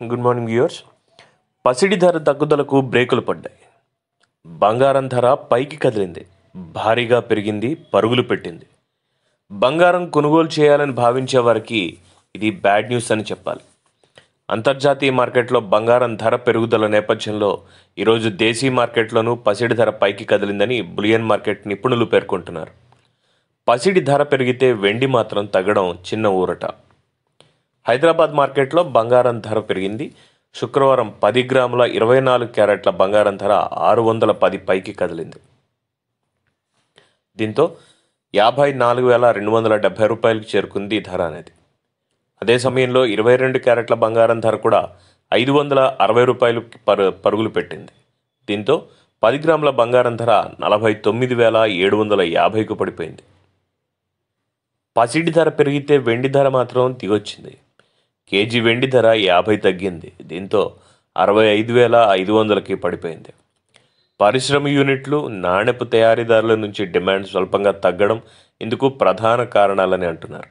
Good morning viewers. పసిడి ధర తగ్గుదలకు బ్రేకులు పడ్డాయి. బంగారం ధర పైకి కదిలింది, భారీగా పెరిగింది, పరుగులు పెట్టింది. బంగారం కొనుగోలు చేయాలని భావించే వారికి ఇది బ్యాడ్ న్యూస్ అని చెప్పాలి. అంతర్జాతీయ మార్కెట్లో బంగారం ధర పెరుగుదల నేపథ్యంలో ఈరోజు దేశీ మార్కెట్లోనూ పసిడి ధర పైకి కదిలిందని బులియన్ మార్కెట్ నిపుణులు పేర్కొంటున్నారు. పసిడి ధర పెరిగితే వెండి మాత్రం తగ్గడం చిన్న ఊరట. హైదరాబాద్ మార్కెట్లో బంగారం ధర పెరిగింది. శుక్రవారం 10 గ్రాముల 24 క్యారెట్ల బంగారం ధర 610 పైకి కదిలింది. దీంతో 54,270 రూపాయలకు చేరుకుంది ధర అనేది. అదే సమయంలో 22 క్యారెట్ల బంగారం ధర కూడా 560 రూపాయలు పరుగులు పెట్టింది. దీంతో 10 గ్రాముల బంగారం ధర 49,750కు పడిపోయింది. పసిడి ధర పెరిగితే వెండి ధర మాత్రం దిగొచ్చింది. కేజీ వెండి ధర 50 తగ్గింది. దీంతో 65,500కి పడిపోయింది. పరిశ్రమ యూనిట్లు, నాణెపు తయారీదారుల నుంచి డిమాండ్ స్వల్పంగా తగ్గడం ఇందుకు ప్రధాన కారణాలని అంటున్నారు.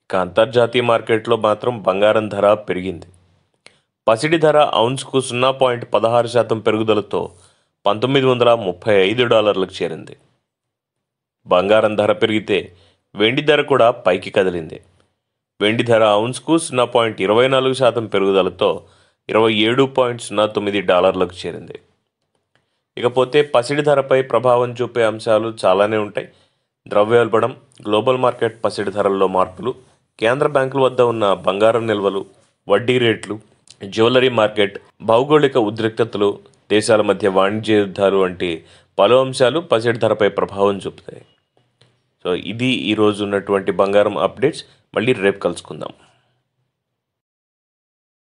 ఇక అంతర్జాతీయ మార్కెట్లో మాత్రం బంగారం ధర పెరిగింది. పసిడి ధర ఔన్స్కు 0.16% పెరుగుదలతో $1,935లకు చేరింది. బంగారం ధర పెరిగితే వెండి ధర కూడా పైకి కదిలింది. వెండి ధర ఔన్స్కు 0.24% పెరుగుదలతో $27.09లకు చేరింది. ఇకపోతే పసిడి ధరపై ప్రభావం చూపే అంశాలు చాలానే ఉంటాయి. ద్రవ్యోల్బణం, గ్లోబల్ మార్కెట్ పసిడి ధరల్లో మార్పులు, కేంద్ర బ్యాంకుల వద్ద ఉన్న బంగారం నిల్వలు, వడ్డీ రేట్లు, జ్యువెలరీ మార్కెట్, భౌగోళిక ఉద్రిక్తతలు, దేశాల మధ్య వాణిజ్య యుద్ధాలు వంటి పలు అంశాలు పసిడి ధరపై ప్రభావం చూపుతాయి. సో ఇది ఈరోజు ఉన్నటువంటి బంగారం అప్డేట్స్. మళ్ళీ రేపు కలుసుకుందాం.